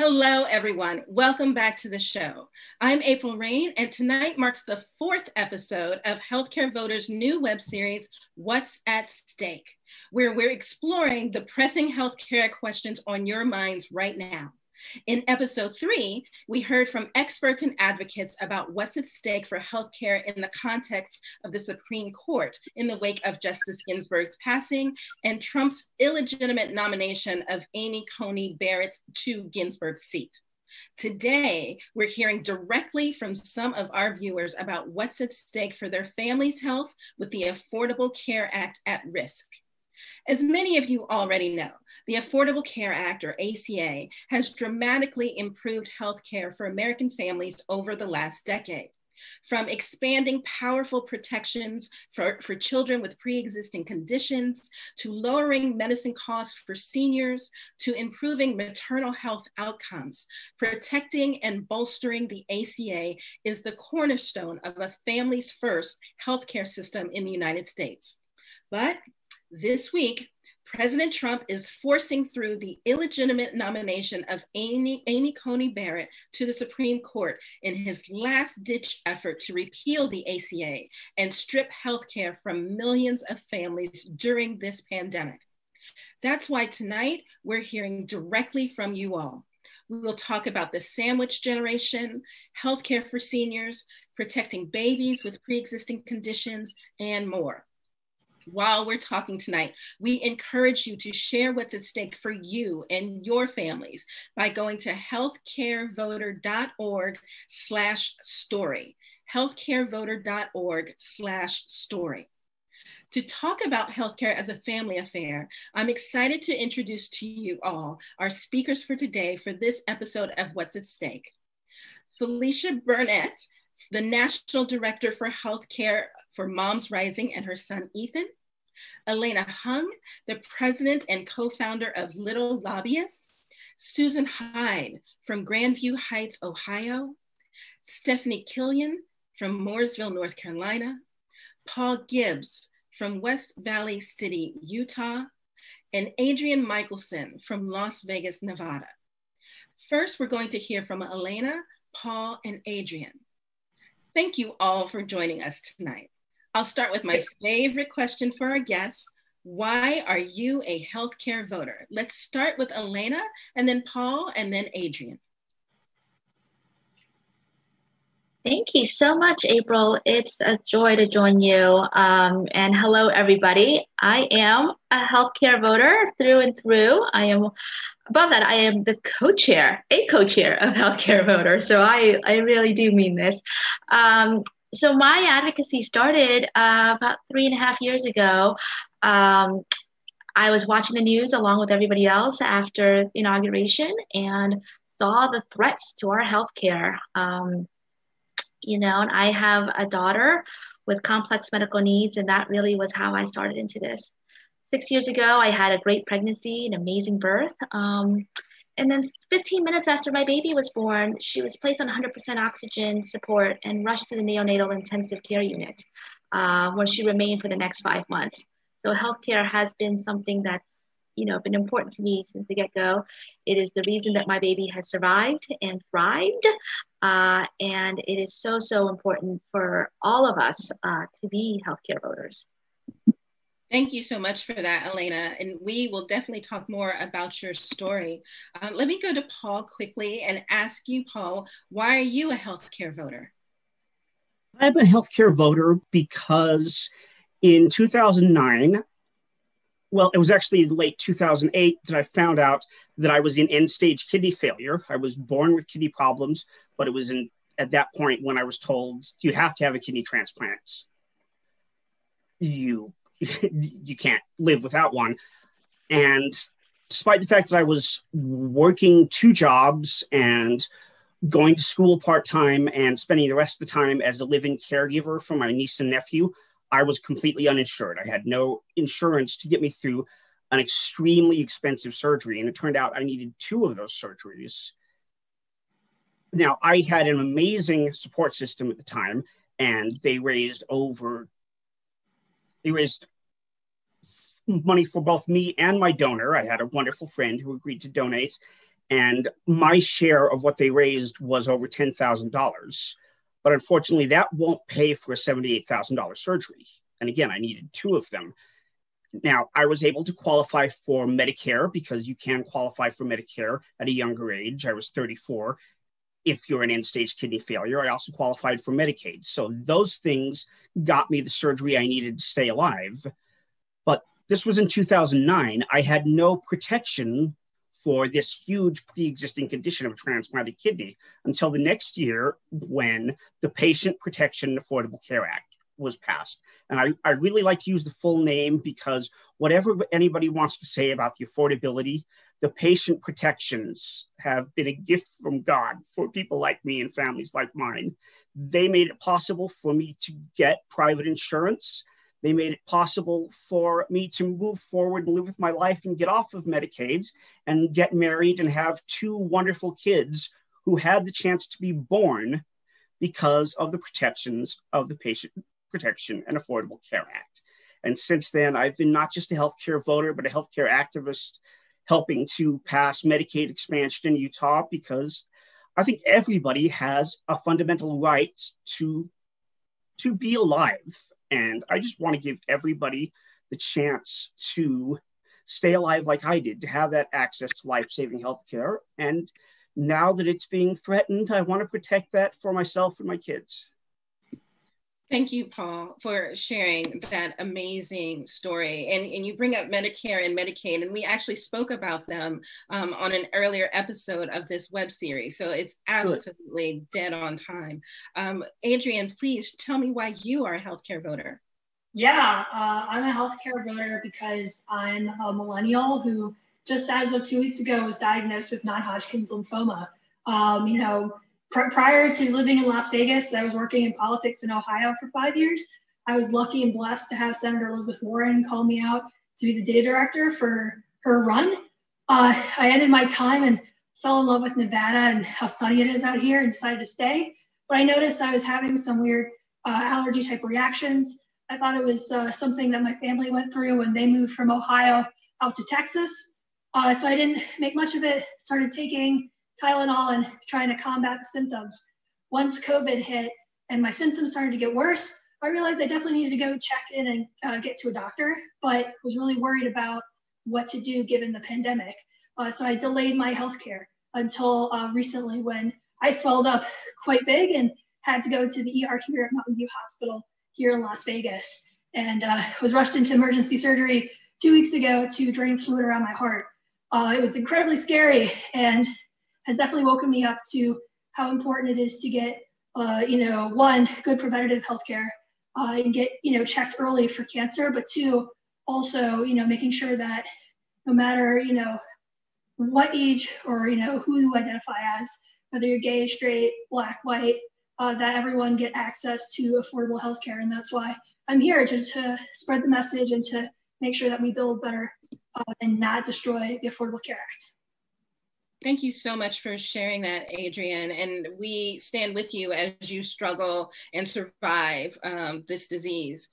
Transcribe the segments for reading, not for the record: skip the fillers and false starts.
Hello, everyone. Welcome back to the show. I'm April Rain, and tonight marks the 4th episode of Healthcare Voters' new web series, What's at Stake, where we're exploring the pressing healthcare questions on your minds right now. In episode 3, we heard from experts and advocates about what's at stake for healthcare in the context of the Supreme Court in the wake of Justice Ginsburg's passing and Trump's illegitimate nomination of Amy Coney Barrett to Ginsburg's seat. Today, we're hearing directly from some of our viewers about what's at stake for their family's health with the Affordable Care Act at risk. As many of you already know, the Affordable Care Act, or ACA, has dramatically improved healthcare for American families over the last decade. From expanding powerful protections for children with pre-existing conditions, to lowering medicine costs for seniors, to improving maternal health outcomes, protecting and bolstering the ACA is the cornerstone of a family's first healthcare system in the United States. But this week, President Trump is forcing through the illegitimate nomination of Amy Coney Barrett to the Supreme Court in his last-ditch effort to repeal the ACA and strip healthcare from millions of families during this pandemic. That's why tonight we're hearing directly from you all. We will talk about the sandwich generation, healthcare for seniors, protecting babies with pre-existing conditions, and more. While we're talking tonight, we encourage you to share what's at stake for you and your families by going to healthcarevoter.org/story, healthcarevoter.org/story. To talk about healthcare as a family affair, I'm excited to introduce to you all our speakers for today for this episode of What's at Stake. Felicia Burnett, the National Director for Healthcare for Moms Rising and her son, Ethan. Elena Hung, the President and co-founder of Little Lobbyists. Susan Hyde from Grandview Heights, Ohio. Stephanie Killian from Mooresville, North Carolina. Paul Gibbs from West Valley City, Utah. And Adrian Michelson from Las Vegas, Nevada. First, we're going to hear from Elena, Paul, and Adrian. Thank you all for joining us tonight. I'll start with my favorite question for our guests. Why are you a healthcare voter? Let's start with Elena, and then Paul, and then Adrian. Thank you so much, April. It's a joy to join you. And hello, everybody. I am a healthcare voter through and through. Above that, I am the co-chair of Healthcare Voters. So I really do mean this. So my advocacy started about 3.5 years ago. I was watching the news along with everybody else after inauguration and saw the threats to our healthcare. And I have a daughter with complex medical needs, and that really was how I started into this. 6 years ago, I had a great pregnancy, an amazing birth. And then 15 minutes after my baby was born, she was placed on 100% oxygen support and rushed to the neonatal intensive care unit, where she remained for the next 5 months. So healthcare has been something that's been important to me since the get-go. It is the reason that my baby has survived and thrived. And it is so, so important for all of us to be healthcare voters. Thank you so much for that, Elena. And we will definitely talk more about your story. Let me go to Paul quickly and ask you, Paul, why are you a healthcare voter? I'm a healthcare voter because in 2009, well, it was actually late 2008 that I found out that I was in end-stage kidney failure. I was born with kidney problems, but it was at that point when I was told, you have to have a kidney transplant. You can't live without one. And despite the fact that I was working 2 jobs and going to school part-time and spending the rest of the time as a live-in caregiver for my niece and nephew, I was completely uninsured. I had no insurance to get me through an extremely expensive surgery. And it turned out I needed 2 of those surgeries. Now, I had an amazing support system at the time, and they raised money for both me and my donor. I had a wonderful friend who agreed to donate. And my share of what they raised was over $10,000. But unfortunately, that won't pay for a $78,000 surgery. And again, I needed two of them. Now, I was able to qualify for Medicare because you can qualify for Medicare at a younger age. I was 34. If you're an end-stage kidney failure, I also qualified for Medicaid. So those things got me the surgery I needed to stay alive. But this was in 2009. I had no protection for this huge pre-existing condition of a transplanted kidney until the next year when the Patient Protection and Affordable Care Act was passed. And I really like to use the full name because whatever anybody wants to say about the affordability, the patient protections have been a gift from God for people like me and families like mine. They made it possible for me to get private insurance. They made it possible for me to move forward and live with my life and get off of Medicaid and get married and have two wonderful kids who had the chance to be born because of the protections of the Patient Protection and Affordable Care Act. And since then, I've been not just a healthcare voter, but a healthcare activist helping to pass Medicaid expansion in Utah because I think everybody has a fundamental right to be alive. And I just want to give everybody the chance to stay alive like I did, to have that access to life-saving healthcare. And now that it's being threatened, I want to protect that for myself and my kids. Thank you, Paul, for sharing that amazing story. And you bring up Medicare and Medicaid, and we actually spoke about them on an earlier episode of this web series. So it's absolutely dead on time. Adrienne, please tell me why you are a healthcare voter. Yeah, I'm a healthcare voter because I'm a millennial who just as of 2 weeks ago was diagnosed with non-Hodgkin's lymphoma. Prior to living in Las Vegas, I was working in politics in Ohio for 5 years. I was lucky and blessed to have Senator Elizabeth Warren call me out to be the data director for her run. I ended my time and fell in love with Nevada and how sunny it is out here and decided to stay. But I noticed I was having some weird allergy type reactions. I thought it was something that my family went through when they moved from Ohio out to Texas. So I didn't make much of it, started taking Tylenol and trying to combat the symptoms. Once COVID hit and my symptoms started to get worse, I realized I definitely needed to go check in and get to a doctor, but was really worried about what to do given the pandemic. So I delayed my healthcare until recently when I swelled up quite big and had to go to the ER here at Mountain View Hospital here in Las Vegas, and was rushed into emergency surgery 2 weeks ago to drain fluid around my heart. It was incredibly scary and has definitely woken me up to how important it is to get, one, good preventative healthcare and get, checked early for cancer, but two, also, making sure that no matter, what age or, who you identify as, whether you're gay, straight, black, white, that everyone get access to affordable healthcare. And that's why I'm here to spread the message and to make sure that we build better and not destroy the Affordable Care Act. Thank you so much for sharing that, Adrienne. And we stand with you as you struggle and survive this disease.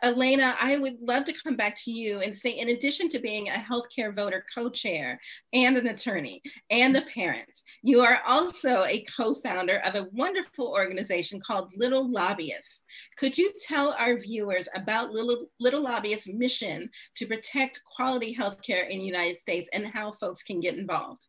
Elena, I would love to come back to you and say, in addition to being a healthcare voter co-chair and an attorney and a parent, you are also a co-founder of a wonderful organization called Little Lobbyists. Could you tell our viewers about Little Lobbyists' mission to protect quality healthcare in the United States and how folks can get involved?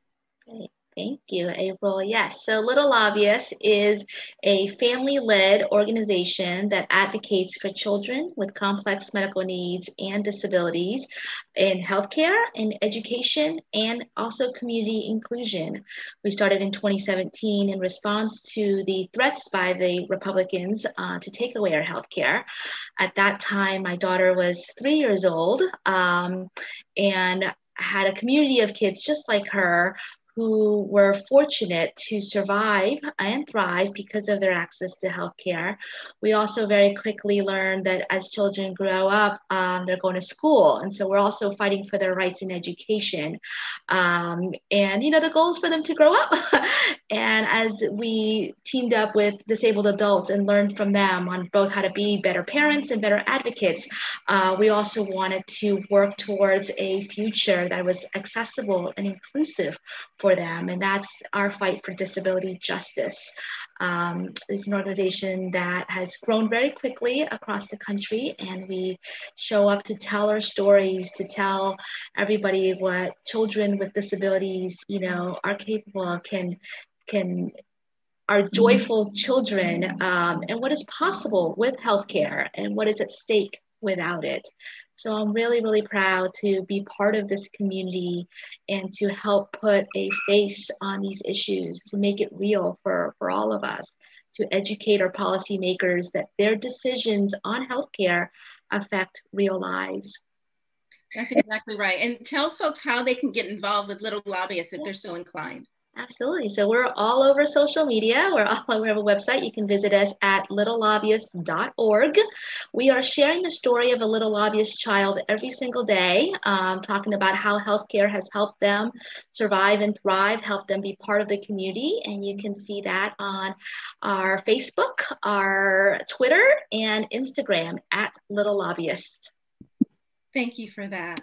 Great. Thank you, April. Yes, so Little Lobbyists is a family-led organization that advocates for children with complex medical needs and disabilities in healthcare, in education, and also community inclusion. We started in 2017 in response to the threats by the Republicans to take away our healthcare. At that time, my daughter was 3 years old and had a community of kids just like her who were fortunate to survive and thrive because of their access to healthcare. We also very quickly learned that as children grow up, they're going to school. And so we're also fighting for their rights in education. And, the goal is for them to grow up. And as we teamed up with disabled adults and learned from them on both how to be better parents and better advocates, we also wanted to work towards a future that was accessible and inclusive for for them, and that's our Fight for Disability Justice. It's an organization that has grown very quickly across the country, and we show up to tell our stories, to tell everybody what children with disabilities, are capable of, are joyful children, and what is possible with healthcare and what is at stake without it. So I'm really, really proud to be part of this community and to help put a face on these issues, to make it real for all of us, to educate our policymakers that their decisions on healthcare affect real lives. That's exactly right. And tell folks how they can get involved with Little Lobbyists if they're so inclined. Absolutely. So we're all over social media. We have a website. You can visit us at littlelobbyist.org. We are sharing the story of a little lobbyist child every single day, talking about how healthcare has helped them survive and thrive, helped them be part of the community. And you can see that on our Facebook, our Twitter, and Instagram at Little Lobbyists. Thank you for that.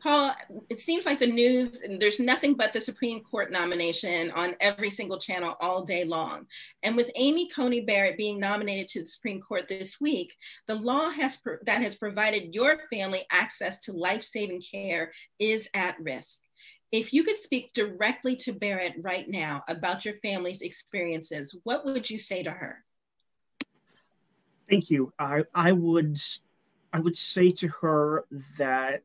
Paul, it seems like the news, and there's nothing but the Supreme Court nomination on every single channel all day long. And with Amy Coney Barrett being nominated to the Supreme Court this week, the law that has provided your family access to life-saving care is at risk. If you could speak directly to Barrett right now about your family's experiences, what would you say to her? Thank you. I would say to her that,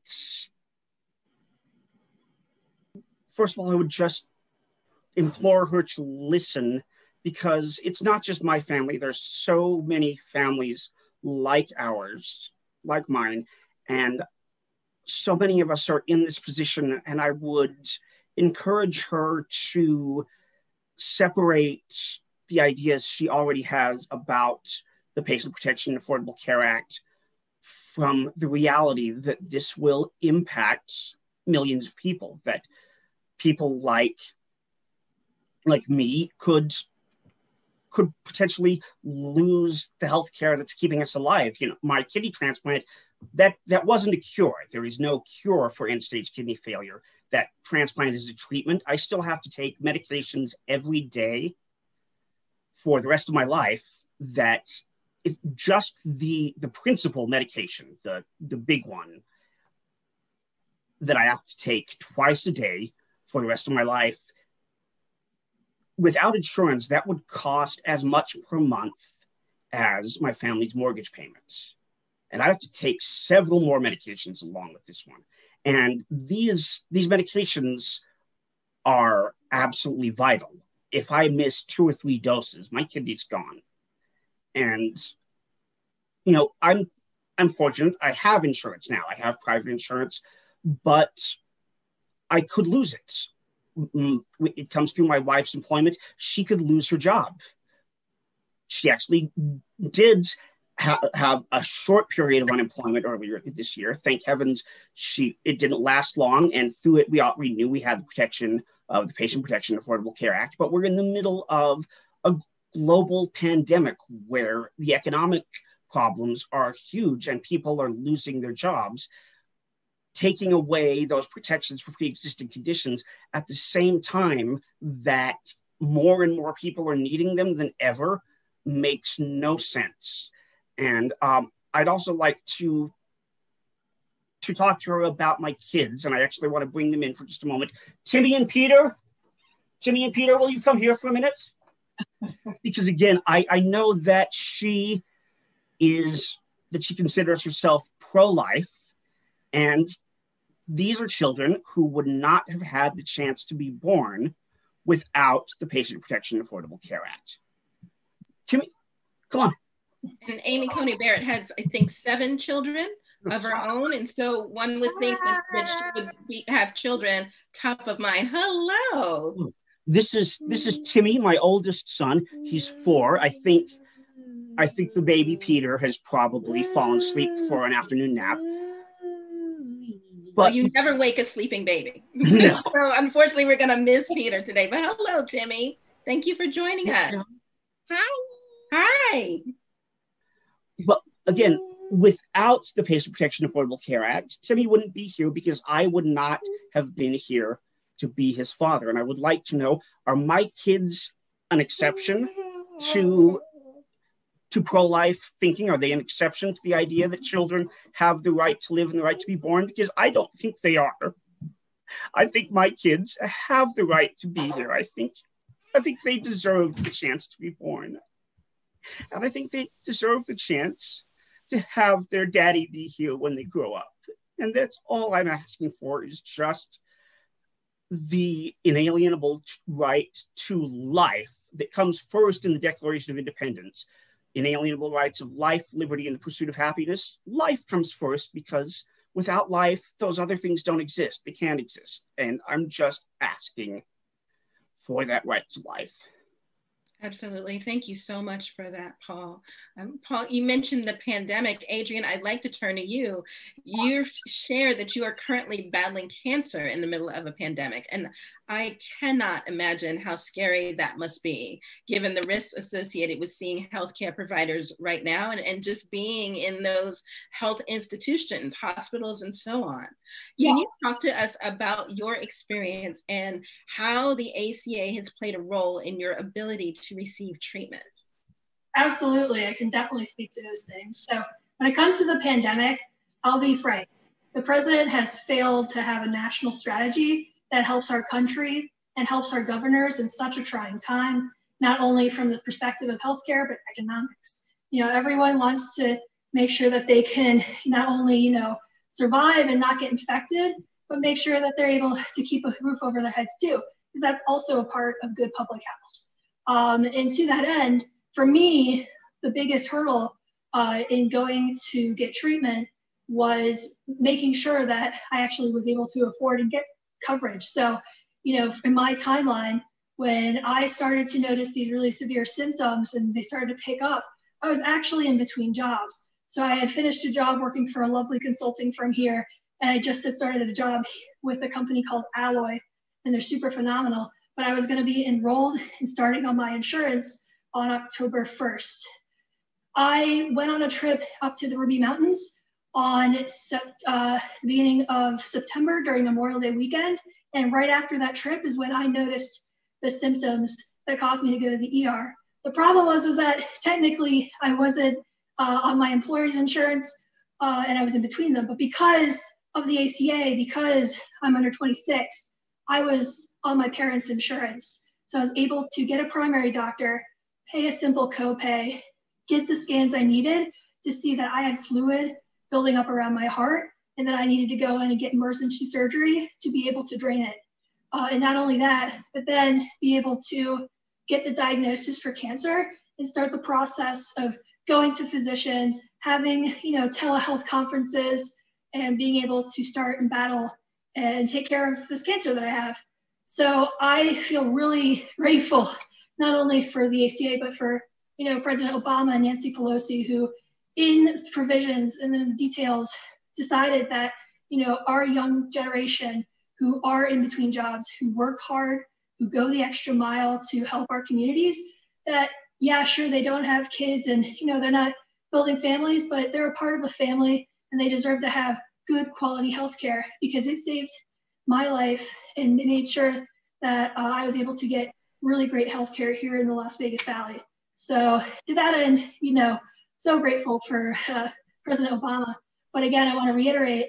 first of all, I would just implore her to listen, because it's not just my family. There's so many families like ours, like mine, and so many of us are in this position. And I would encourage her to separate the ideas she already has about the Patient Protection and Affordable Care Act from the reality that this will impact millions of people, that people like me could potentially lose the health care that's keeping us alive. My kidney transplant, that wasn't a cure. There is no cure for end-stage kidney failure. That transplant is a treatment. I still have to take medications every day for the rest of my life. That if just the principal medication, the big one that I have to take twice a day for the rest of my life, without insurance, that would cost as much per month as my family's mortgage payments. And I have to take several more medications along with this one. And these medications are absolutely vital. If I miss 2 or 3 doses, my kidney's gone. And, I'm fortunate. I have insurance now. I have private insurance, but I could lose it. It comes through my wife's employment. She could lose her job. She actually did have a short period of unemployment earlier this year. Thank heavens it didn't last long. And through it, we knew we had the protection of the Patient Protection and Affordable Care Act. But we're in the middle of a global pandemic where the economic problems are huge and people are losing their jobs. Taking away those protections for pre-existing conditions at the same time that more and more people are needing them than ever makes no sense. And I'd also like to talk to her about my kids, and I actually want to bring them in for just a moment. Timmy and Peter, will you come here for a minute? Because again, I know that she considers herself pro-life, and these are children who would not have had the chance to be born without the Patient Protection and Affordable Care Act. Timmy, come on. And Amy Coney Barrett has, I think, 7 children of her own. And so one would think that she would have children top of mind. Hello. This is Timmy, my oldest son. He's 4. I think the baby Peter has probably fallen asleep for an afternoon nap. But you never wake a sleeping baby. No. So unfortunately, we're going to miss Peter today. But hello, Timmy. Thank you for joining us. Hi. But again, without the Patient Protection and Affordable Care Act, Timmy wouldn't be here because I would not have been here to be his father. And I would like to know, are my kids an exception to pro-life thinking? Are they an exception to the idea that children have the right to live and the right to be born? Because I don't think they are. I think my kids have the right to be here. I think they deserve the chance to be born. And I think they deserve the chance to have their daddy be here when they grow up. And that's all I'm asking for, is just the inalienable right to life that comes first in the Declaration of Independence. Inalienable rights of life, liberty, and the pursuit of happiness. Life comes first, because without life, those other things don't exist. They can't exist. And I'm just asking for that right to life. Absolutely. Thank you so much for that, Paul. Paul, you mentioned the pandemic. Adrian, I'd like to turn to you. You shared that you are currently battling cancer in the middle of a pandemic. And I cannot imagine how scary that must be, given the risks associated with seeing healthcare providers right now and just being in those health institutions, hospitals, and so on. Can you talk to us about your experience and how the ACA has played a role in your ability to receive treatment? Absolutely, I can definitely speak to those things. So when it comes to the pandemic, I'll be frank. The president has failed to have a national strategy that helps our country and helps our governors in such a trying time, not only from the perspective of healthcare, but economics. Everyone wants to make sure that they can not only, survive and not get infected, but make sure that they're able to keep a roof over their heads too, because that's also a part of good public health. And to that end, for me, the biggest hurdle in going to get treatment was making sure that I actually was able to afford and get coverage. So, in my timeline, when I started to notice these really severe symptoms and they started to pick up, I was actually in between jobs. So I had finished a job working for a lovely consulting firm here, and I just had started a job with a company called Alloy, and they're super phenomenal. But I was going to be enrolled and starting on my insurance on October 1st. I went on a trip up to the Ruby Mountains on the beginning of September during Memorial Day weekend. And right after that trip is when I noticed the symptoms that caused me to go to the ER. The problem was that technically I wasn't on my employer's insurance and I was in between them. But because of the ACA, because I'm under 26, I was on my parents' insurance. So I was able to get a primary doctor, pay a simple copay, get the scans I needed to see that I had fluid building up around my heart and that I needed to go in and get emergency surgery to be able to drain it. And not only that, but then be able to get the diagnosis for cancer and start the process of going to physicians, having telehealth conferences, and being able to start and battle and take care of this cancer that I have. So I feel really grateful, not only for the ACA, but for President Obama and Nancy Pelosi, who in provisions and in the details decided that our young generation who are in between jobs, who work hard, who go the extra mile to help our communities, that sure, they don't have kids and they're not building families, but they're a part of a family and they deserve to have good quality healthcare, because it saved my life and it made sure that I was able to get really great healthcare here in the Las Vegas Valley. So to that end, so grateful for President Obama. But again, I want to reiterate,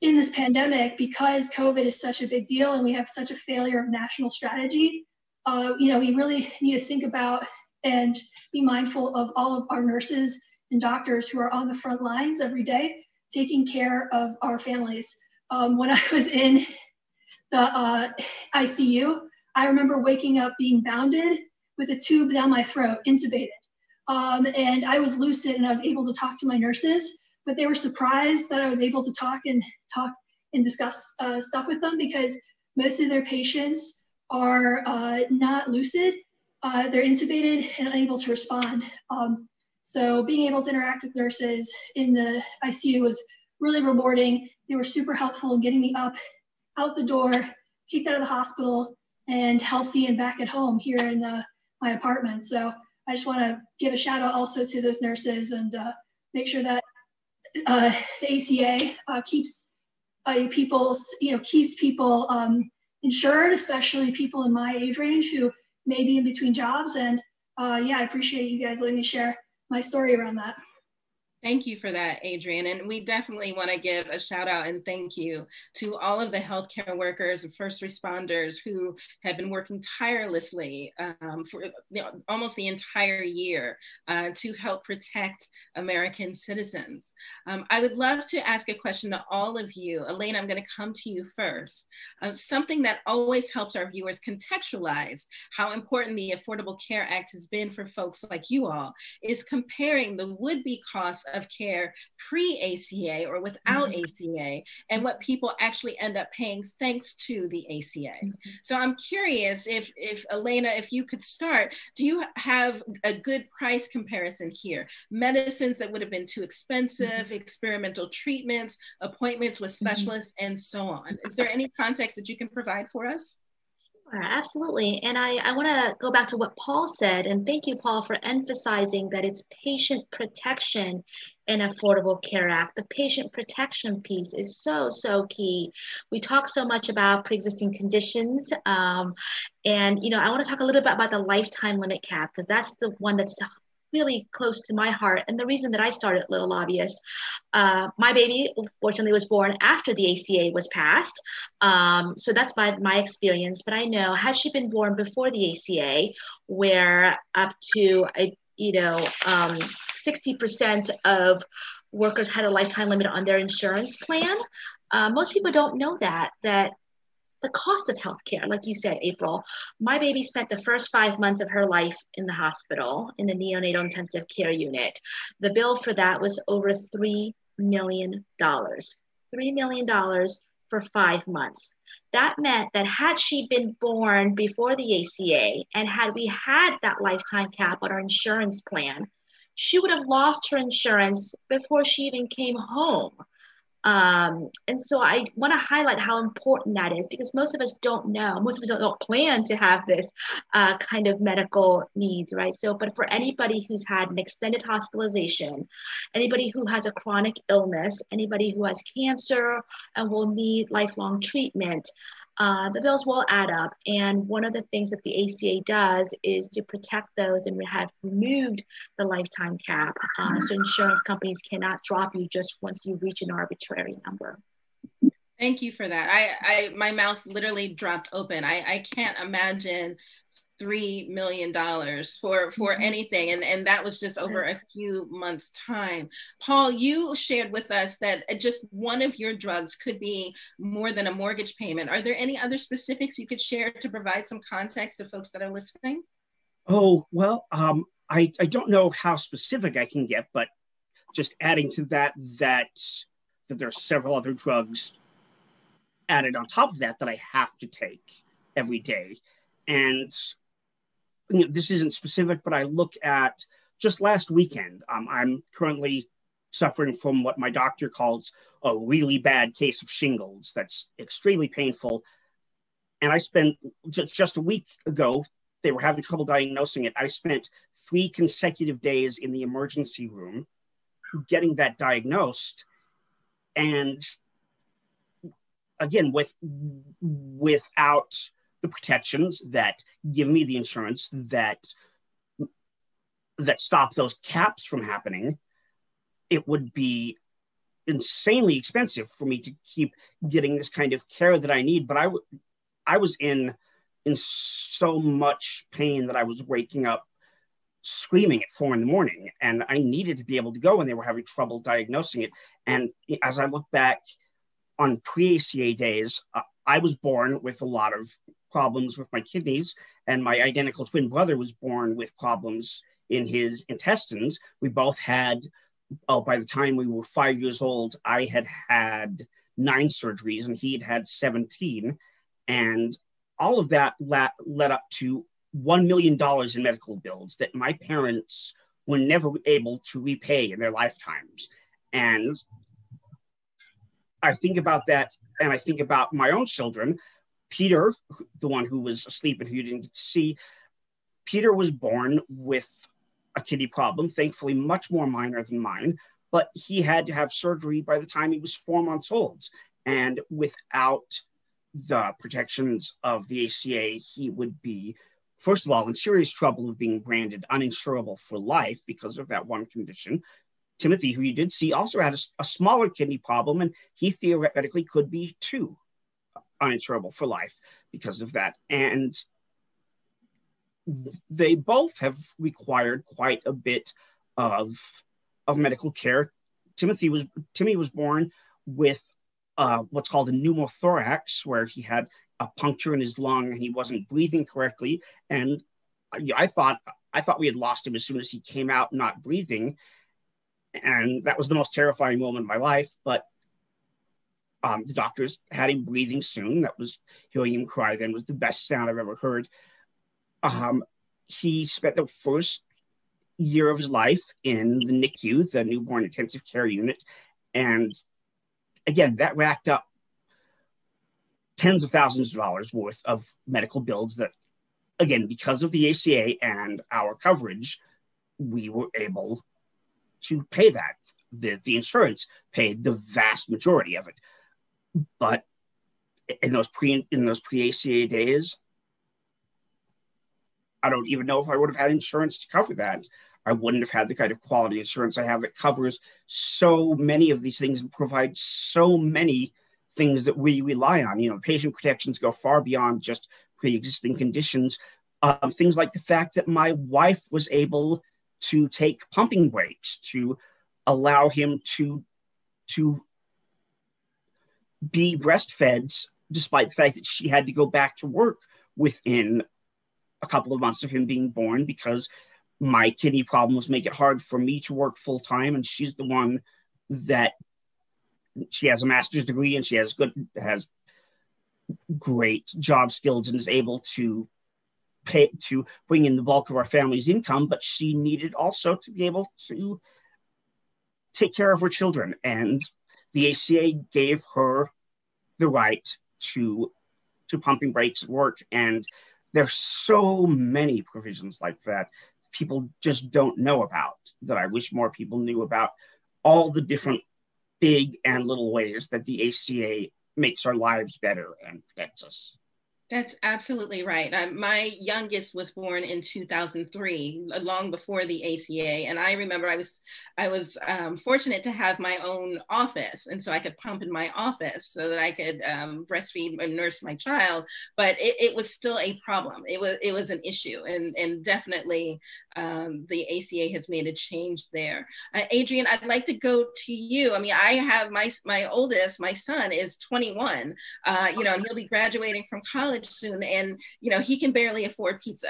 in this pandemic, because COVID is such a big deal and we have such a failure of national strategy, we really need to think about and be mindful of all of our nurses and doctors who are on the front lines every day, taking care of our families. When I was in the ICU, I remember waking up being bounded with a tube down my throat, intubated. And I was lucid and I was able to talk to my nurses, but they were surprised that I was able to talk and discuss stuff with them, because most of their patients are not lucid. They're intubated and unable to respond. So being able to interact with nurses in the ICU was really rewarding. They were super helpful in getting me up, out the door, kicked out of the hospital, and healthy and back at home here in my apartment. So I just want to give a shout out also to those nurses and make sure that the ACA keeps people insured, especially people in my age range who may be in between jobs. And yeah, I appreciate you guys letting me share my story around that. Thank you for that, Adrian. And we definitely want to give a shout out and thank you to all of the healthcare workers and first responders who have been working tirelessly for almost the entire year to help protect American citizens. I would love to ask a question to all of you. Elaine, I'm going to come to you first. Something that always helps our viewers contextualize how important the Affordable Care Act has been for folks like you all is comparing the would-be costs of care pre-ACA or without ACA and what people actually end up paying thanks to the ACA. So I'm curious if Elena, if you could start, do you have a good price comparison here? Medicines that would have been too expensive, experimental treatments, appointments with specialists, and so on. Is there any context that you can provide for us? Absolutely. And I want to go back to what Paul said. And thank you, Paul, for emphasizing that it's patient protection in Affordable Care Act. The patient protection piece is so, so key. We talk so much about pre-existing conditions. And, I want to talk a little bit about the lifetime limit cap, because that's the one that's really close to my heart. And the reason that I started Little Lobbyist, my baby, fortunately, was born after the ACA was passed. So that's my experience. But I know, had she been born before the ACA, where up to, 60% of workers had a lifetime limit on their insurance plan, most people don't know that the cost of healthcare, like you said, April, my baby spent the first 5 months of her life in the hospital in the neonatal intensive care unit. The bill for that was over $3 million. $3 million for 5 months. That meant that had she been born before the ACA and had we had that lifetime cap on our insurance plan, she would have lost her insurance before she even came home. And so I want to highlight how important that is, because most of us don't know, most of us don't plan to have this kind of medical needs, right? So, but for anybody who's had an extended hospitalization, anybody who has a chronic illness, anybody who has cancer and will need lifelong treatment, the bills will add up. And one of the things that the ACA does is to protect those, and we have removed the lifetime cap. So insurance companies cannot drop you just once you reach an arbitrary number. Thank you for that. My mouth literally dropped open. I can't imagine $3 million for anything. And that was just over a few months' time. Paul, you shared with us that just one of your drugs could be more than a mortgage payment. Are there any other specifics you could share to provide some context to folks that are listening? Oh, well, I don't know how specific I can get, but just adding to that there are several other drugs added on top of that I have to take every day. And this isn't specific, but I look at just last weekend. I'm currently suffering from what my doctor calls a really bad case of shingles that's extremely painful. And I spent just a week ago, they were having trouble diagnosing it. I spent 3 consecutive days in the emergency room getting that diagnosed. And again, without the protections that give me the insurance that stop those caps from happening, it would be insanely expensive for me to keep getting this kind of care that I need. But I was in so much pain that I was waking up screaming at 4 a.m, and I needed to be able to go, and they were having trouble diagnosing it. And as I look back on pre-ACA days, I was born with a lot of problems with my kidneys, and my identical twin brother was born with problems in his intestines. We both had, by the time we were 5 years old, I had 9 surgeries and he had 17. And all of that led up to $1 million in medical bills that my parents were never able to repay in their lifetimes. And I think about that, and I think about my own children. Peter, the one who was asleep and who you didn't get to see, Peter was born with a kidney problem, thankfully much more minor than mine, but he had to have surgery by the time he was 4 months old. And without the protections of the ACA, he would be, first of all, in serious trouble of being branded uninsurable for life because of that one condition. Timothy, who you did see, also had a smaller kidney problem, and he theoretically could be too uninsurable for life because of that. And they both have required quite a bit of medical care. Timmy was born with what's called a pneumothorax, where he had a puncture in his lung and he wasn't breathing correctly. And I thought we had lost him as soon as he came out not breathing. And that was the most terrifying moment of my life. But the doctors had him breathing soon. That was, hearing him cry then was the best sound I've ever heard. He spent the first year of his life in the NICU, the newborn intensive care unit. And again, that racked up tens of thousands of dollars worth of medical bills that, again, because of the ACA and our coverage, we were able to pay that. The insurance paid the vast majority of it. But in those pre-ACA days, I don't even know if I would have had insurance to cover that. I wouldn't have had the kind of quality insurance I have that covers so many of these things and provides so many things that we rely on. You know, patient protections go far beyond just pre-existing conditions. Things like the fact that my wife was able to take pumping breaks to allow him to be breastfed, despite the fact that she had to go back to work within a couple of months of him being born, because my kidney problems make it hard for me to work full time. And she's the one that, she has a master's degree and she has great job skills and is able to bring in the bulk of our family's income, but she needed also to be able to take care of her children. And the ACA gave her the right to pumping breaks at work. And there's so many provisions like that people just don't know about, that I wish more people knew about, all the different big and little ways that the ACA makes our lives better and protects us. That's absolutely right. My youngest was born in 2003, long before the ACA. And I remember I was fortunate to have my own office. And so I could pump in my office so that I could breastfeed and nurse my child. But it was still a problem. It was an issue. And definitely the ACA has made a change there. Adrian, I'd like to go to you. I mean, I have my oldest, my son is 21, and he'll be graduating from college soon, and he can barely afford pizza.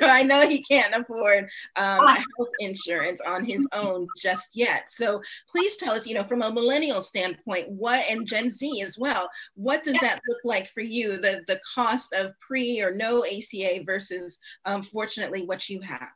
I know he can't afford health insurance on his own just yet. So please tell us, from a millennial standpoint, and Gen Z as well, what does that look like for you, the cost of pre or no ACA versus fortunately what you have?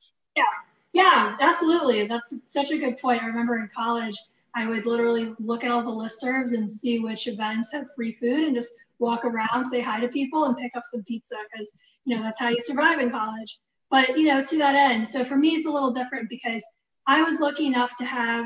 Yeah, absolutely. That's such a good point. I remember in college, I would literally look at all the listservs and see which events have free food and just walk around, say hi to people, and pick up some pizza, because that's how you survive in college. But to that end, so for me it's a little different, because I was lucky enough to have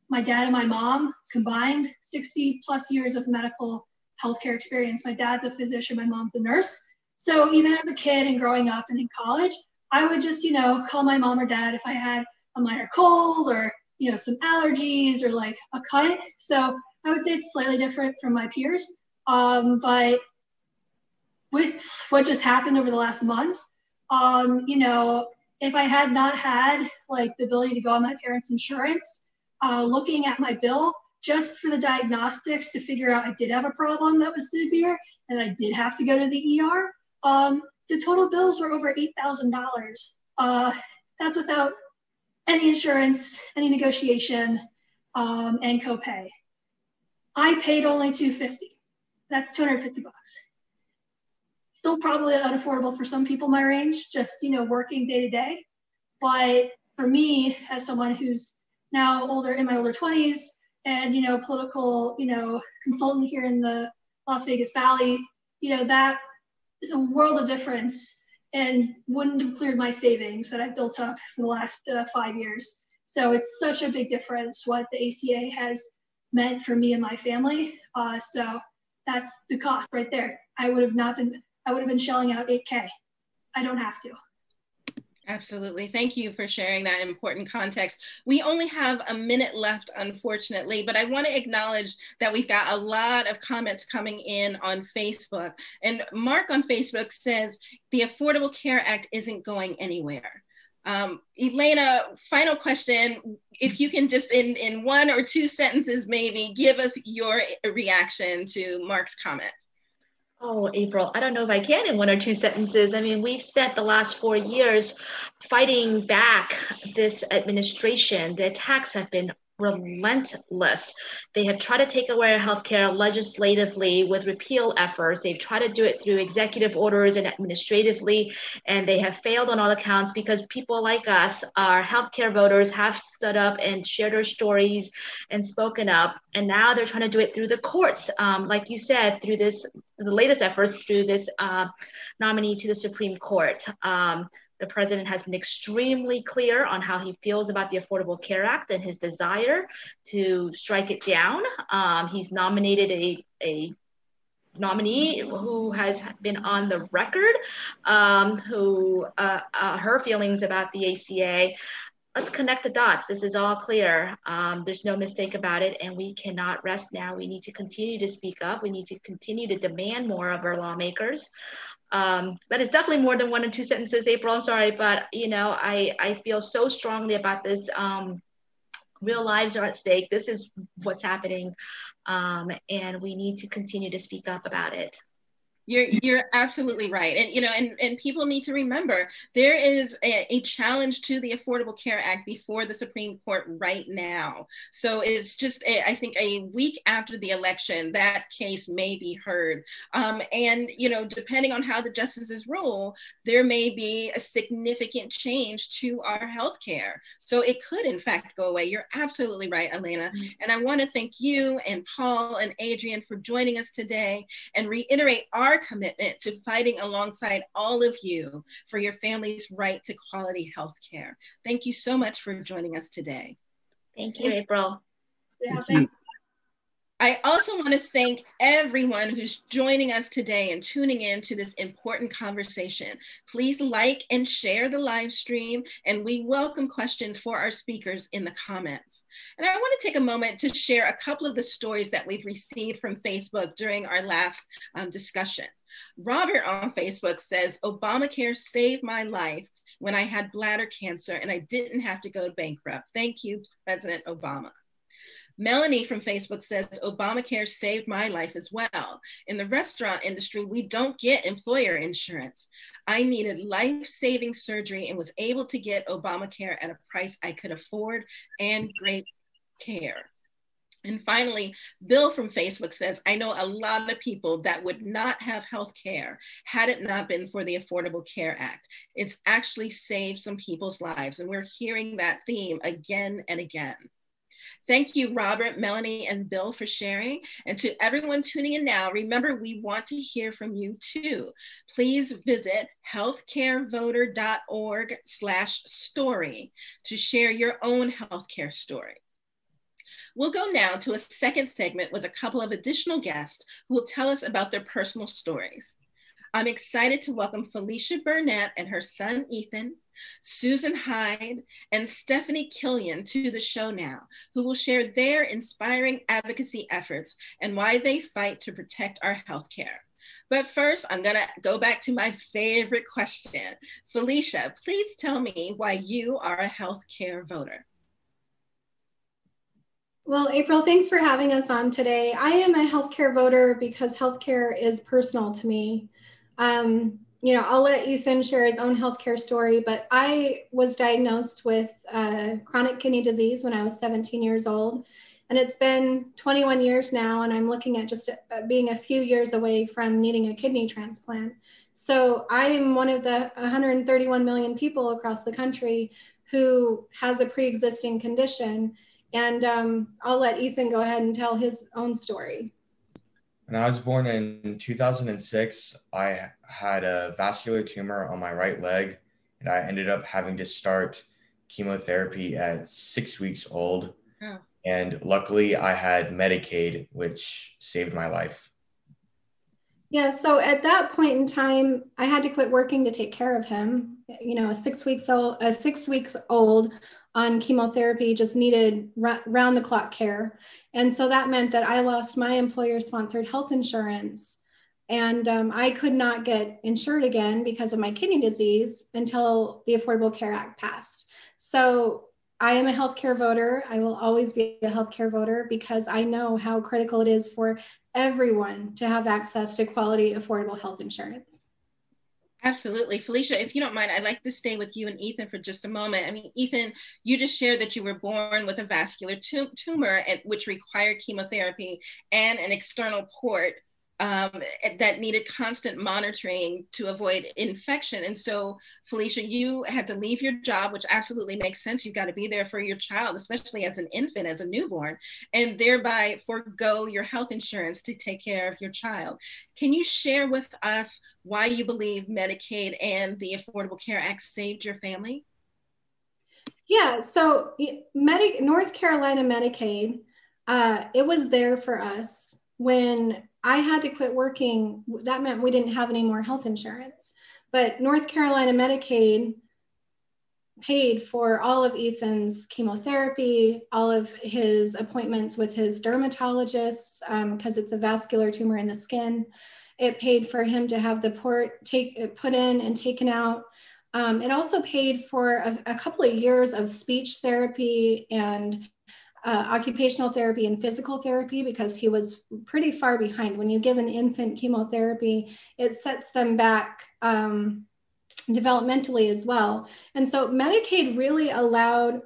my dad and my mom combined 60 plus years of medical healthcare experience. My dad's a physician, my mom's a nurse. So even as a kid and growing up and in college, I would just call my mom or dad if I had a minor cold or some allergies or like a cut. So I would say it's slightly different from my peers. But with what just happened over the last month, if I had not had like the ability to go on my parents' insurance, looking at my bill just for the diagnostics to figure out I did have a problem that was severe and I did have to go to the ER, the total bills were over $8,000. That's without any insurance, any negotiation, and copay. I paid only $250. That's $250. Still probably unaffordable for some people my range, just working day to day. But for me, as someone who's now older, in my older 20s, and political consultant here in the Las Vegas Valley, that is a world of difference, and wouldn't have cleared my savings that I've built up for the last 5 years. So it's such a big difference what the ACA has meant for me and my family. So that's the cost right there. I would have been shelling out $8K. I don't have to. Absolutely. Thank you for sharing that important context. We only have a minute left, unfortunately, but I want to acknowledge that we've got a lot of comments coming in on Facebook. And Mark on Facebook says, the Affordable Care Act isn't going anywhere. Elena, final question. If you can just in 1 or 2 sentences, maybe give us your reaction to Mark's comment. Oh, April, I don't know if I can in 1 or 2 sentences. I mean, we've spent the last 4 years fighting back this administration. The attacks have been relentless. They have tried to take away healthcare legislatively with repeal efforts. They've tried to do it through executive orders and administratively, and they have failed on all accounts because people like us, our healthcare voters, have stood up and shared their stories and spoken up. And now they're trying to do it through the courts, like you said, through the latest efforts through this nominee to the Supreme Court. The president has been extremely clear on how he feels about the Affordable Care Act and his desire to strike it down. He's nominated a nominee who has been on the record, her feelings about the ACA. Let's connect the dots. This is all clear. There's no mistake about it, and we cannot rest now. We need to continue to speak up. We need to continue to demand more of our lawmakers. That is definitely more than 1 or 2 sentences, April. I'm sorry, but I feel so strongly about this. Real lives are at stake. This is what's happening, and we need to continue to speak up about it. You're absolutely right. And, and people need to remember there is a challenge to the Affordable Care Act before the Supreme Court right now. So it's just, I think a week after the election, that case may be heard. And, depending on how the justices rule, there may be a significant change to our healthcare. So it could in fact go away. You're absolutely right, Elena. And I want to thank you and Paul and Adrian for joining us today and reiterate our commitment to fighting alongside all of you for your family's right to quality health care. Thank you so much for joining us today. Thank you, April. Yeah, thank you. I also want to thank everyone who's joining us today and tuning in to this important conversation. Please like and share the live stream, and we welcome questions for our speakers in the comments. And I want to take a moment to share a couple of the stories that we've received from Facebook during our last discussion. Robert on Facebook says, Obamacare saved my life when I had bladder cancer and I didn't have to go bankrupt. Thank you, President Obama. Melanie from Facebook says, Obamacare saved my life as well. In the restaurant industry, we don't get employer insurance. I needed life-saving surgery and was able to get Obamacare at a price I could afford and great care. And finally, Bill from Facebook says, I know a lot of people that would not have health care had it not been for the Affordable Care Act. It's actually saved some people's lives, and we're hearing that theme again and again. Thank you, Robert, Melanie, and Bill for sharing. And to everyone tuning in now, remember, we want to hear from you too. Please visit healthcarevoter.org/story to share your own healthcare story. We'll go now to a second segment with a couple of additional guests who will tell us about their personal stories. I'm excited to welcome Felicia Burnett and her son, Ethan, Susan Hyde, and Stephanie Killian to the show now, who will share their inspiring advocacy efforts and why they fight to protect our healthcare. But first, I'm gonna go back to my favorite question. Felicia, please tell me why you are a healthcare voter. Well, April, thanks for having us on today. I am a healthcare voter because healthcare is personal to me. I'll let Ethan share his own healthcare story, but I was diagnosed with chronic kidney disease when I was 17 years old. And it's been 21 years now, and I'm looking at just being a few years away from needing a kidney transplant. So I am one of the 131 million people across the country who has a pre-existing condition. And I'll let Ethan go ahead and tell his own story. When I was born in 2006, I had a vascular tumor on my right leg, and I ended up having to start chemotherapy at 6 weeks old. Oh. And luckily, I had Medicaid, which saved my life. Yeah, so at that point in time, I had to quit working to take care of him. You know, 6 weeks old, 6 weeks old on chemotherapy, just needed round the clock care. And so that meant that I lost my employer sponsored health insurance. And I could not get insured again because of my kidney disease until the Affordable Care Act passed. So I am a healthcare voter. I will always be a healthcare voter because I know how critical it is for everyone to have access to quality, affordable health insurance. Absolutely. Felicia, if you don't mind, I'd like to stay with you and Ethan for just a moment. I mean, Ethan, you just shared that you were born with a vascular tumor which required chemotherapy and an external port that needed constant monitoring to avoid infection. And so, Felicia, you had to leave your job, which absolutely makes sense. You've got to be there for your child, especially as an infant, as a newborn, and thereby forego your health insurance to take care of your child. Can you share with us why you believe Medicaid and the Affordable Care Act saved your family? Yeah, so North Carolina Medicaid, it was there for us. When I had to quit working, that meant we didn't have any more health insurance. But North Carolina Medicaid paid for all of Ethan's chemotherapy, all of his appointments with his dermatologists, because it's a vascular tumor in the skin. It paid for him to have the port put in and taken out. It also paid for a couple of years of speech therapy and occupational therapy and physical therapy, because he was pretty far behind. When you give an infant chemotherapy, it sets them back developmentally as well. And so Medicaid really allowed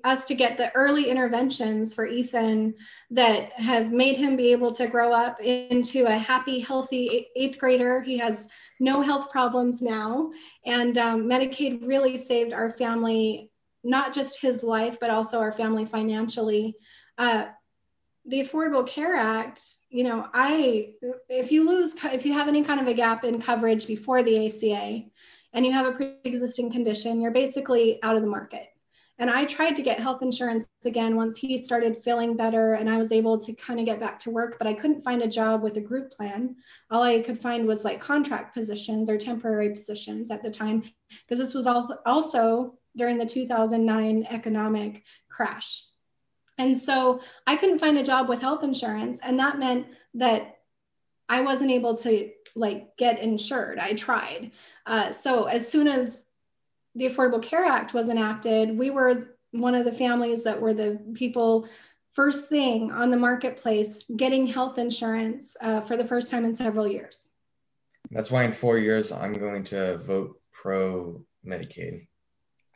us to get the early interventions for Ethan that have made him be able to grow up into a happy, healthy 8th grader. He has no health problems now. And Medicaid really saved our family, not just his life, but also our family financially. The Affordable Care Act, you know, if you have any kind of a gap in coverage before the ACA and you have a pre-existing condition, you're basically out of the market. And I tried to get health insurance again once he started feeling better and I was able to kind of get back to work, but I couldn't find a job with a group plan. All I could find was like contract positions or temporary positions at the time, because this was also during the 2009 economic crash. And so I couldn't find a job with health insurance. And that meant that I wasn't able to like get insured. I tried. So as soon as the Affordable Care Act was enacted, we were one of the families that were the people first thing on the marketplace getting health insurance for the first time in several years. That's why in 4 years, I'm going to vote pro Medicaid.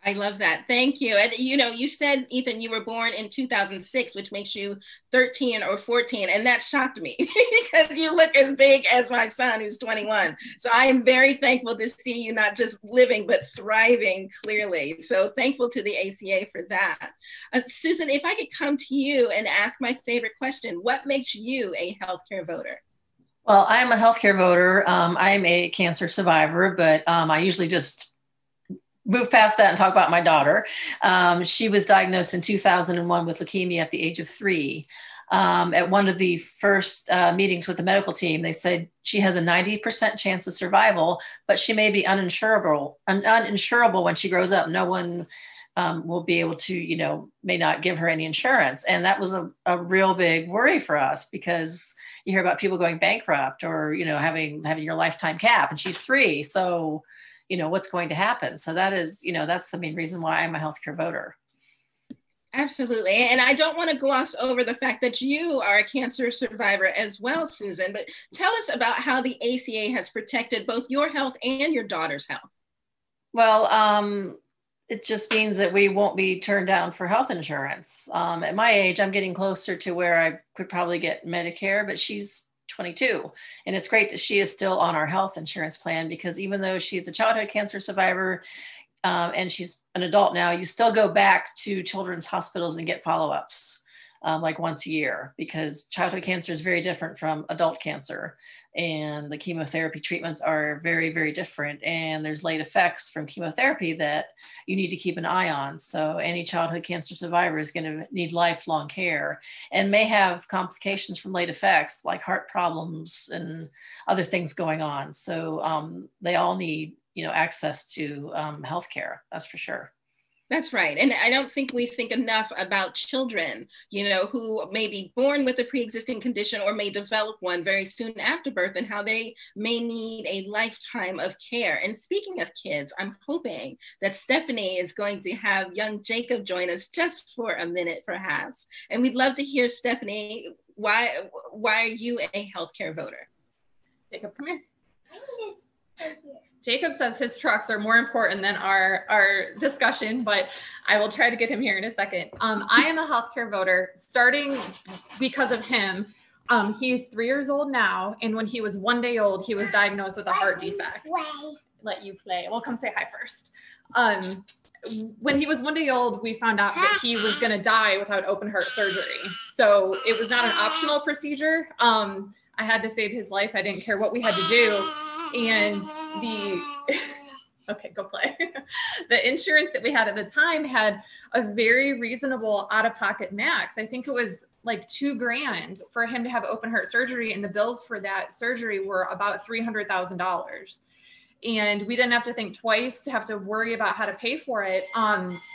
I love that. Thank you. And you know, you said, Ethan, you were born in 2006, which makes you 13 or 14. And that shocked me because you look as big as my son, who's 21. So I am very thankful to see you not just living, but thriving clearly. So thankful to the ACA for that. Susan, if I could come to you and ask my favorite question, what makes you a healthcare voter? Well, I'm a healthcare voter. I'm a cancer survivor, but I usually just move past that and talk about my daughter. She was diagnosed in 2001 with leukemia at the age of 3. At one of the first meetings with the medical team, they said she has a 90% chance of survival, but she may be uninsurable when she grows up. No one will be able to, may not give her any insurance. And that was a real big worry for us, because you hear about people going bankrupt or, having your lifetime cap, and she's 3. So, what's going to happen. So that is, that's the main reason why I'm a healthcare voter. Absolutely. And I don't want to gloss over the fact that you are a cancer survivor as well, Susan, but tell us about how the ACA has protected both your health and your daughter's health. Well, it just means that we won't be turned down for health insurance. At my age, I'm getting closer to where I could probably get Medicare, but she's 22. And it's great that she is still on our health insurance plan, because even though she's a childhood cancer survivor and she's an adult now, you still go back to children's hospitals and get follow-ups. like once a year, because childhood cancer is very different from adult cancer. And the chemotherapy treatments are very, very different. And there's late effects from chemotherapy that you need to keep an eye on. So any childhood cancer survivor is going to need lifelong care and may have complications from late effects like heart problems and other things going on. So they all need, access to healthcare, that's for sure. That's right. And I don't think we think enough about children, who may be born with a pre-existing condition or may develop one very soon after birth, and how they may need a lifetime of care. And speaking of kids, I'm hoping that Stephanie is going to have young Jacob join us just for a minute, perhaps. And we'd love to hear, Stephanie, why are you a healthcare voter? Jacob, come here. Jacob says his trucks are more important than our discussion, but I will try to get him here in a second. I am a healthcare voter starting because of him. He's 3 years old now, and when he was 1 day old, he was diagnosed with a heart defect. Let you play. Well, come say hi first. When he was 1 day old, we found out that he was going to die without open heart surgery. So it was not an optional procedure. I had to save his life. I didn't care what we had to do. And okay, go play. The insurance that we had at the time had a very reasonable out-of-pocket max. I think it was like $2,000 for him to have open heart surgery, and the bills for that surgery were about $300,000. And we didn't have to think twice to have to worry about how to pay for it.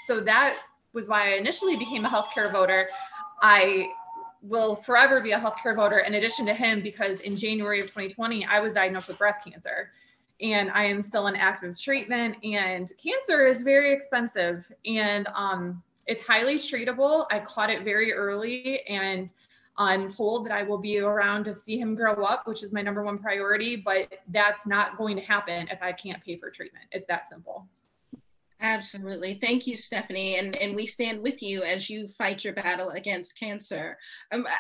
So that was why I initially became a healthcare voter. I will forever be a healthcare voter in addition to him, because in January of 2020, I was diagnosed with breast cancer, and I am still in active treatment, and cancer is very expensive, and it's highly treatable. I caught it very early, and I'm told that I will be around to see him grow up, which is my number one priority, but that's not going to happen if I can't pay for treatment. It's that simple. Absolutely. Thank you, Stephanie. And we stand with you as you fight your battle against cancer.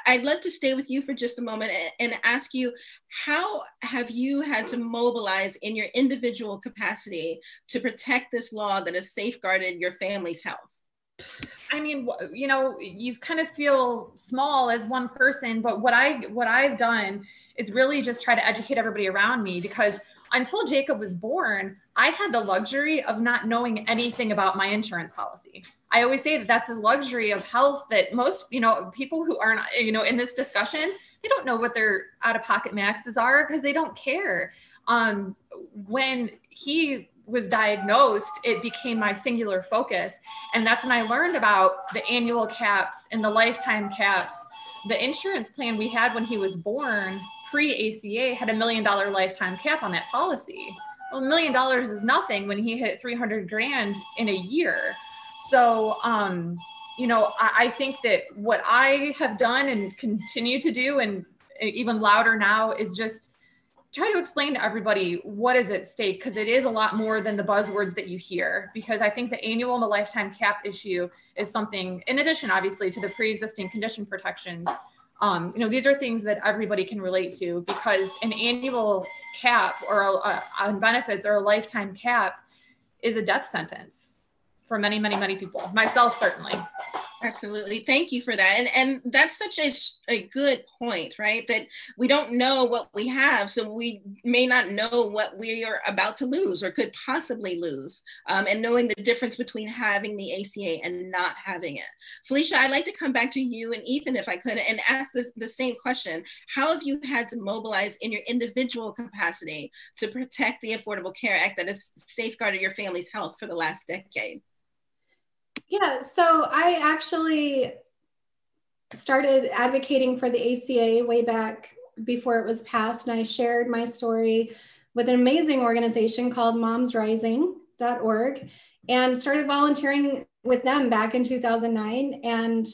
I'd love to stay with you for just a moment and ask you, how have you had to mobilize in your individual capacity to protect this law that has safeguarded your family's health? I mean, you kind of feel small as one person, but what I've done is really just try to educate everybody around me, because until Jacob was born, I had the luxury of not knowing anything about my insurance policy. I always say that that's the luxury of health, that most, people who aren't, in this discussion, they don't know what their out-of-pocket maxes are because they don't care. When he was diagnosed, it became my singular focus. And that's when I learned about the annual caps and the lifetime caps. The insurance plan we had when he was born, pre-ACA, had $1 million lifetime cap on that policy. Well, $1 million is nothing when he hit 300 grand in a year. So, I think that what I have done and continue to do, and even louder now, is just try to explain to everybody what is at stake, because it is a lot more than the buzzwords that you hear. Because I think the annual and the lifetime cap issue is something, in addition, obviously, to the pre-existing condition protections. These are things that everybody can relate to, because an annual cap or on benefits or a lifetime cap is a death sentence for many, many, many people, myself certainly. Absolutely. Thank you for that. And that's such a good point, right? That we don't know what we have, so we may not know what we are about to lose or could possibly lose. And knowing the difference between having the ACA and not having it. Felicia, I'd like to come back to you and Ethan, if I could, and ask the same question. How have you had to mobilize in your individual capacity to protect the Affordable Care Act that has safeguarded your family's health for the last decade? Yeah, so I actually started advocating for the ACA way back before it was passed, and I shared my story with an amazing organization called momsrising.org and started volunteering with them back in 2009. And,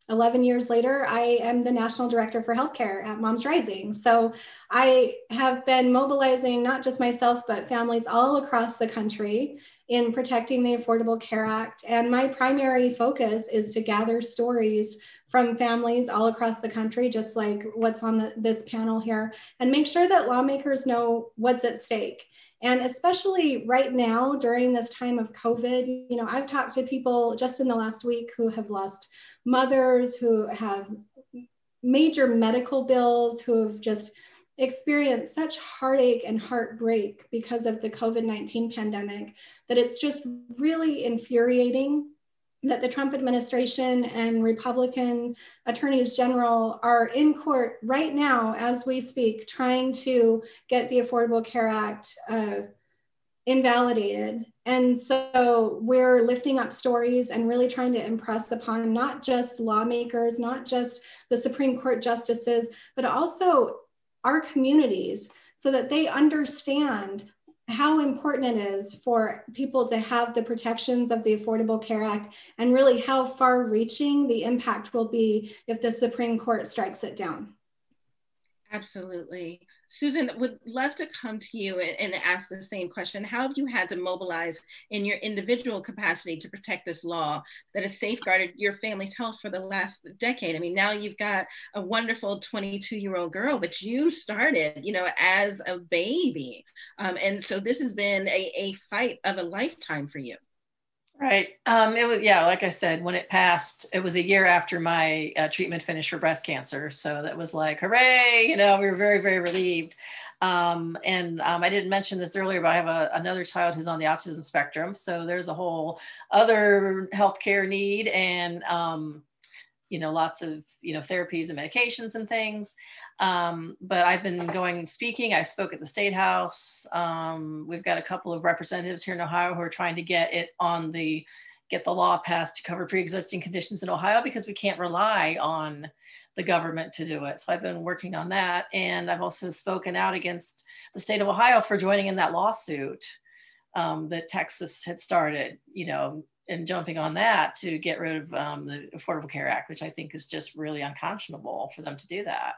11 years later, I am the National Director for Healthcare at Moms Rising. So I have been mobilizing not just myself, but families all across the country in protecting the Affordable Care Act. And my primary focus is to gather stories from families all across the country, just like what's on this panel here, and make sure that lawmakers know what's at stake. And especially right now during this time of COVID, you know, I've talked to people just in the last week who have lost mothers, who have major medical bills, who have just experienced such heartache and heartbreak because of the COVID-19 pandemic, that it's just really infuriating that the Trump administration and Republican attorneys general are in court right now as we speak, trying to get the Affordable Care Act invalidated. And so we're lifting up stories and really trying to impress upon not just lawmakers, not just the Supreme Court justices, but also our communities, so that they understand how important it is for people to have the protections of the Affordable Care Act, and really how far-reaching the impact will be if the Supreme Court strikes it down. Absolutely. Susan, would love to come to you and ask the same question. How have you had to mobilize in your individual capacity to protect this law that has safeguarded your family's health for the last decade? I mean, now you've got a wonderful 22-year-old girl, but you started, you know, as a baby. And so this has been a fight of a lifetime for you. Right. It was, yeah, like I said, when it passed, it was a year after my treatment finished for breast cancer. So that was like, hooray, you know, we were very, very relieved. I didn't mention this earlier, but I have another child who's on the autism spectrum. So there's a whole other healthcare need, and, you know, lots of, you know, therapies and medications and things. But I've been going speaking. I spoke at the State House. We've got a couple of representatives here in Ohio who are trying to get the law passed to cover pre-existing conditions in Ohio, because we can't rely on the government to do it. So I've been working on that. And I've also spoken out against the state of Ohio for joining in that lawsuit that Texas had started, you know, and jumping on that to get rid of the Affordable Care Act, which I think is just really unconscionable for them to do that.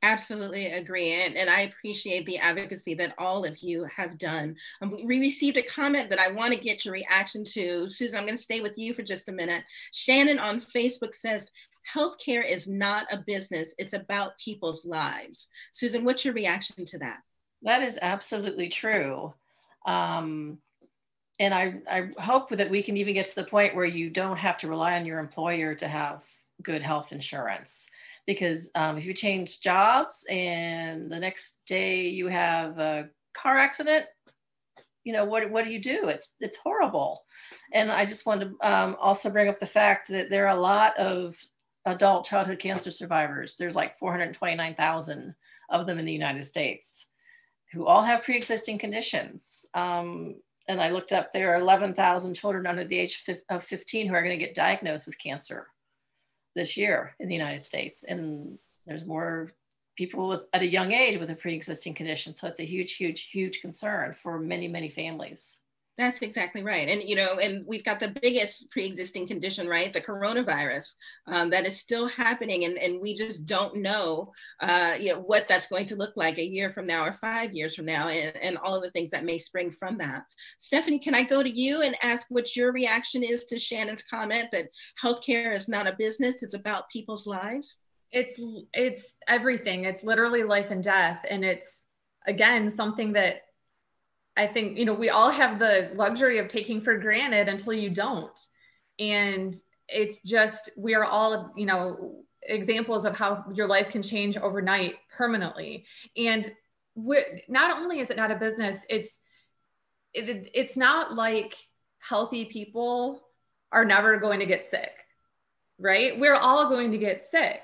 Absolutely agree. And I appreciate the advocacy that all of you have done. We received a comment that I want to get your reaction to. Susan, I'm going to stay with you for just a minute. Shannon on Facebook says, healthcare is not a business. It's about people's lives. Susan, what's your reaction to that? That is absolutely true. And I hope that we can even get to the point where you don't have to rely on your employer to have good health insurance. Because if you change jobs and the next day you have a car accident, you know, what do you do? It's horrible. And I just want to also bring up the fact that there are a lot of adult childhood cancer survivors. There's like 429,000 of them in the United States who all have pre-existing conditions. And I looked up, there are 11,000 children under the age of 15 who are going to get diagnosed with cancer this year in the United States. And there's more people at a young age with a pre-existing condition. So it's a huge, huge, huge concern for many, many families. That's exactly right. And, you know, and we've got the biggest pre-existing condition, right? The coronavirus that is still happening. And we just don't know, you know, what that's going to look like a year from now or 5 years from now, and all of the things that may spring from that. Stephanie, can I go to you and ask what your reaction is to Shannon's comment that healthcare is not a business, it's about people's lives? It's everything. It's literally life and death. And it's, again, something that I think, you know, we all have the luxury of taking for granted until you don't. And it's just, we are all, you know, examples of how your life can change overnight permanently. And not only is it not a business, it's not like healthy people are never going to get sick, right? We're all going to get sick.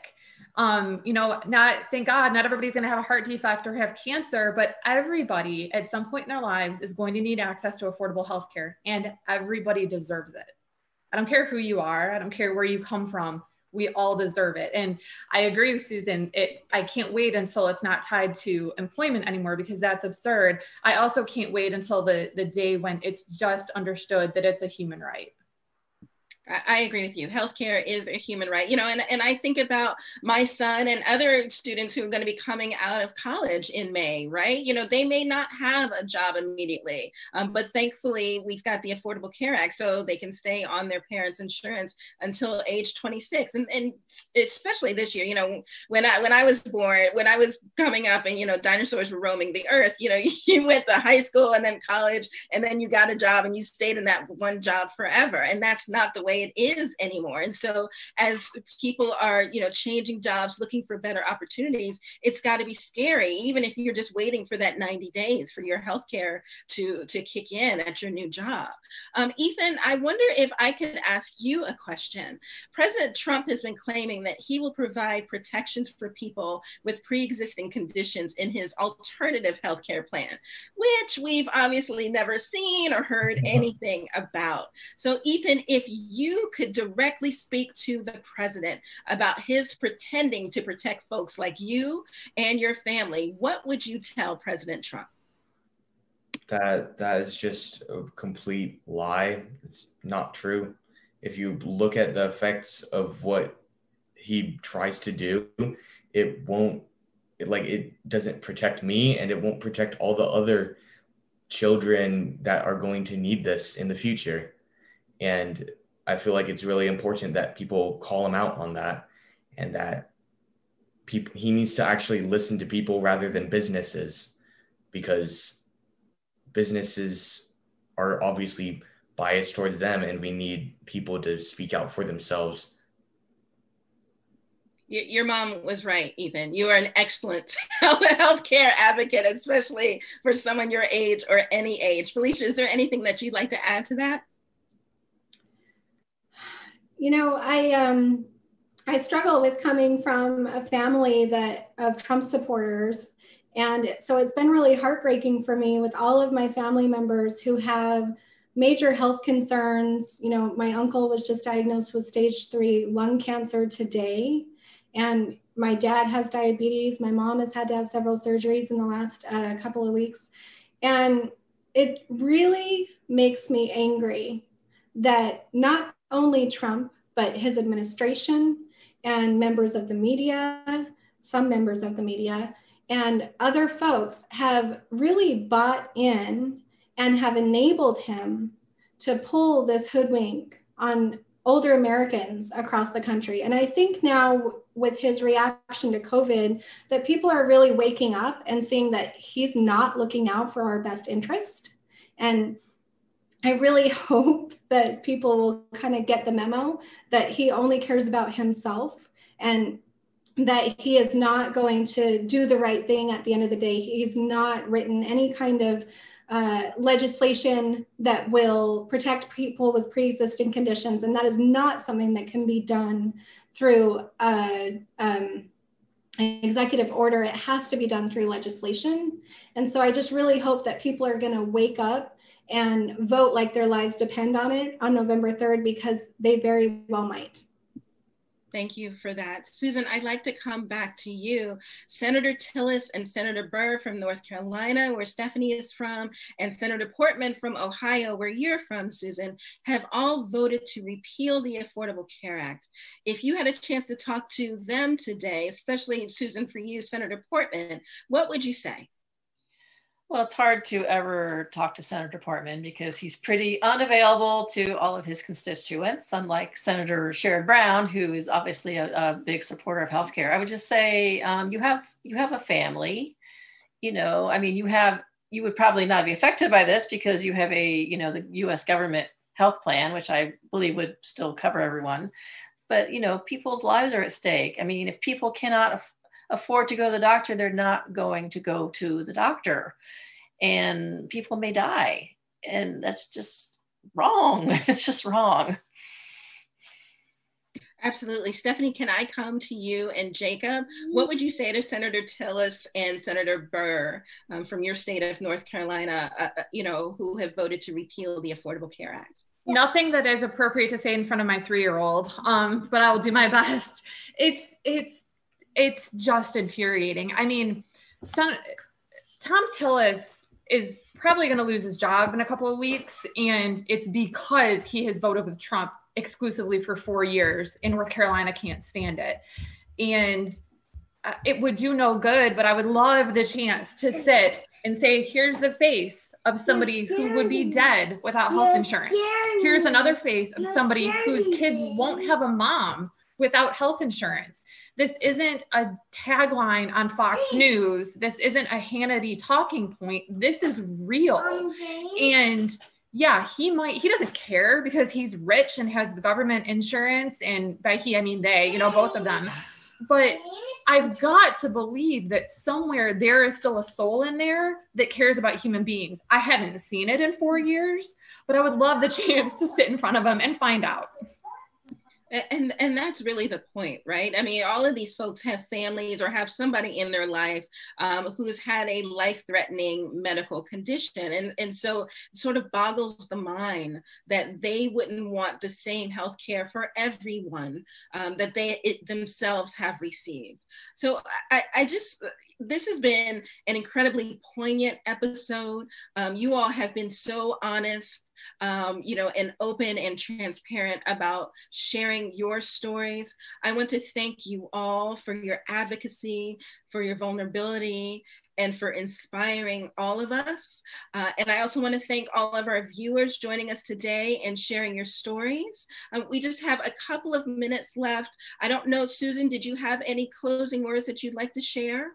You know, thank God, not everybody's going to have a heart defect or have cancer, but everybody at some point in their lives is going to need access to affordable healthcare, and everybody deserves it. I don't care who you are. I don't care where you come from. We all deserve it. And I agree with Susan. I can't wait until it's not tied to employment anymore, because that's absurd. I also can't wait until the day when it's just understood that it's a human right. I agree with you. Healthcare is a human right, you know, and I think about my son and other students who are going to be coming out of college in May, right? You know, they may not have a job immediately, but thankfully we've got the Affordable Care Act, so they can stay on their parents' insurance until age 26. And especially this year, you know, when I was born, when I was coming up and, you know, dinosaurs were roaming the earth, you know, you went to high school and then college, and then you got a job and you stayed in that one job forever. And that's not the way it is anymore. And so as people are, you know, changing jobs, looking for better opportunities, it's got to be scary, even if you're just waiting for that 90 days for your healthcare to kick in at your new job. Ethan, I wonder if I could ask you a question. President Trump has been claiming that he will provide protections for people with pre-existing conditions in his alternative healthcare plan, which we've obviously never seen or heard anything about. So Ethan, if you could directly speak to the president about his pretending to protect folks like you and your family, what would you tell President Trump? That is just a complete lie. It's not true. If you look at the effects of what he tries to do, it doesn't protect me, and it won't protect all the other children that are going to need this in the future. And I feel like it's really important that people call him out on that, and that he needs to actually listen to people rather than businesses, because businesses are obviously biased towards them, and we need people to speak out for themselves. Your mom was right, Ethan. You are an excellent healthcare advocate, especially for someone your age or any age. Felicia, is there anything that you'd like to add to that? You know, I struggle with coming from a family of Trump supporters. And so it's been really heartbreaking for me with all of my family members who have major health concerns. You know, my uncle was just diagnosed with stage 3 lung cancer today. And my dad has diabetes. My mom has had to have several surgeries in the last couple of weeks. And it really makes me angry that not only Trump, but his administration and members of the media, some members of the media, and other folks have really bought in and have enabled him to pull this hoodwink on older Americans across the country. And I think now with his reaction to COVID, that people are really waking up and seeing that he's not looking out for our best interest. And I really hope that people will kind of get the memo that he only cares about himself, and that he is not going to do the right thing at the end of the day. He's not written any kind of legislation that will protect people with pre-existing conditions. And that is not something that can be done through an executive order. It has to be done through legislation. And so I just really hope that people are going to wake up and vote like their lives depend on it on November 3rd, because they very well might. Thank you for that. Susan, I'd like to come back to you. Senator Tillis and Senator Burr from North Carolina, where Stephanie is from, and Senator Portman from Ohio, where you're from, Susan, have all voted to repeal the Affordable Care Act. If you had a chance to talk to them today, especially Susan, for you, Senator Portman, what would you say? Well, it's hard to ever talk to Senator Portman because he's pretty unavailable to all of his constituents, unlike Senator Sherrod Brown, who is obviously a big supporter of healthcare. I would just say you have a family. You know, I mean, you would probably not be affected by this because you have the U.S. government health plan, which I believe would still cover everyone. But, people's lives are at stake. I mean, if people cannot afford to go to the doctor, they're not going to go to the doctor. And people may die. And that's just wrong. It's just wrong. Absolutely. Stephanie, can I come to you and Jacob? What would you say to Senator Tillis and Senator Burr from your state of North Carolina, who have voted to repeal the Affordable Care Act? Nothing that is appropriate to say in front of my 3-year-old, but I will do my best. It's just infuriating. I mean, Tom Tillis is probably going to lose his job in a couple of weeks, and it's because he has voted with Trump exclusively for 4 years in North Carolina. Can't stand it. And it would do no good, but I would love the chance to sit and say, here's the face of somebody who would be dead without health insurance. Here's another face of somebody whose kids won't have a mom without health insurance. This isn't a tagline on Fox News. This isn't a Hannity talking point. This is real. And yeah, he doesn't care because he's rich and has the government insurance. And by he, I mean they, you know, both of them. But I've got to believe that somewhere there is still a soul in there that cares about human beings. I haven't seen it in 4 years, but I would love the chance to sit in front of him and find out. And that's really the point, right? I mean, all of these folks have families or have somebody in their life who's had a life-threatening medical condition. And so it sort of boggles the mind that they wouldn't want the same health care for everyone that they themselves have received. So this has been an incredibly poignant episode. You all have been so honest, and open and transparent about sharing your stories. I want to thank you all for your advocacy, for your vulnerability, and for inspiring all of us. And I also want to thank all of our viewers joining us today and sharing your stories. We just have a couple of minutes left. I don't know, Susan, did you have any closing words that you'd like to share?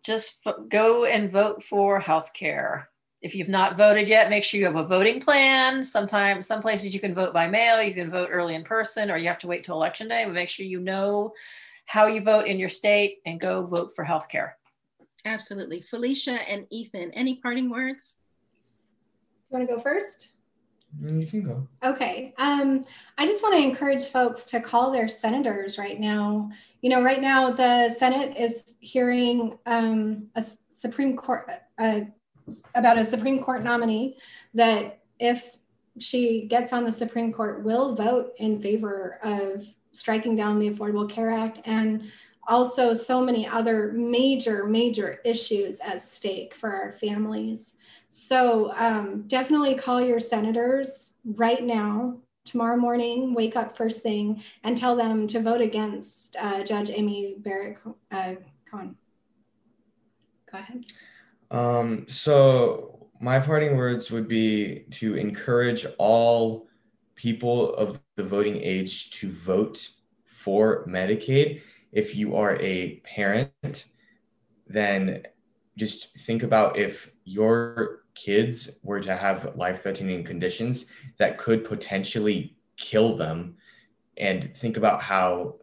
Just go and vote for healthcare. If you've not voted yet, make sure you have a voting plan. Sometimes, some places you can vote by mail, you can vote early in person, or you have to wait till election day, but make sure you know how you vote in your state and go vote for healthcare. Absolutely. Felicia and Ethan, any parting words? Do you want to go first? You can go. Okay. I just want to encourage folks to call their senators right now. You know, right now the Senate is hearing a Supreme Court about a Supreme Court nominee that, if she gets on the Supreme Court, will vote in favor of striking down the Affordable Care Act, and also so many other major issues at stake for our families. So definitely call your senators right now, tomorrow morning, wake up first thing, and tell them to vote against Judge Amy Barrett Cohen. Go ahead. So my parting words would be to encourage all people of the voting age to vote for Medicaid. If you are a parent, then just think about if your kids were to have life-threatening conditions that could potentially kill them, and think about how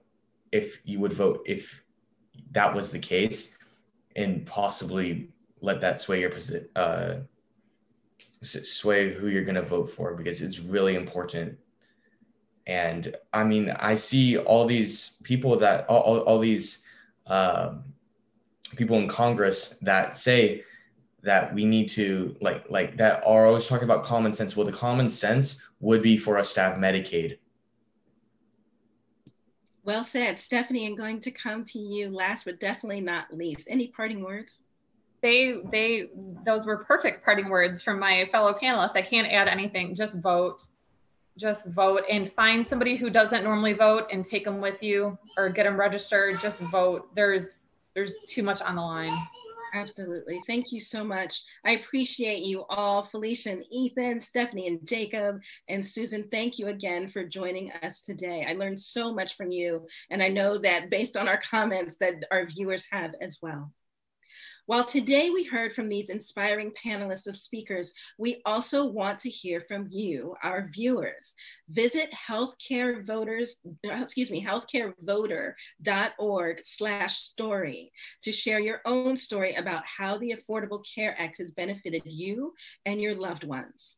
if you would vote if that was the case, and possibly let that sway your sway who you're going to vote for, because it's really important. And I mean, I see all these people that all these people in Congress that say that we need to like that are always talking about common sense. Well, the common sense would be for us to have Medicaid. Well said. Stephanie, I'm going to come to you last, but definitely not least. Any parting words? Those were perfect parting words from my fellow panelists. I can't add anything. Just vote and find somebody who doesn't normally vote and take them with you, or get them registered. Just vote. There's too much on the line. Absolutely. Thank you so much. I appreciate you all, Felicia and Ethan, Stephanie and Jacob, and Susan. Thank you again for joining us today. I learned so much from you, and I know that based on our comments that our viewers have as well. While today we heard from these inspiring panelists of speakers, we also want to hear from you, our viewers. Visit healthcarevoter.org/story to share your own story about how the Affordable Care Act has benefited you and your loved ones.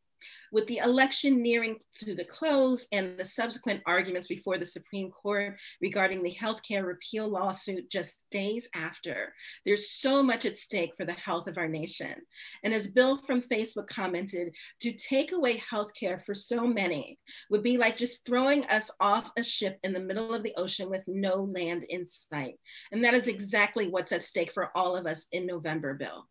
With the election nearing to the close and the subsequent arguments before the Supreme Court regarding the healthcare repeal lawsuit just days after, there's so much at stake for the health of our nation. And as Bill from Facebook commented, to take away healthcare for so many would be like just throwing us off a ship in the middle of the ocean with no land in sight. And that is exactly what's at stake for all of us in November, Bill.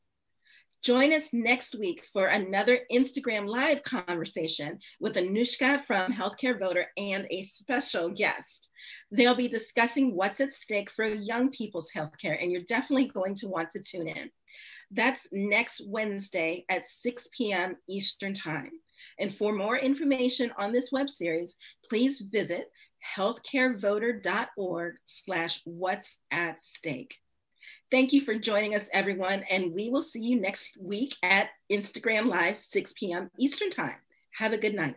Join us next week for another Instagram Live conversation with Anushka from Healthcare Voter and a special guest. They'll be discussing what's at stake for young people's healthcare, and you're definitely going to want to tune in. That's next Wednesday at 6 p.m. Eastern Time. And for more information on this web series, please visit healthcarevoter.org/what's at stake. Thank you for joining us, everyone, and we will see you next week at Instagram Live, 6 p.m. Eastern Time. Have a good night.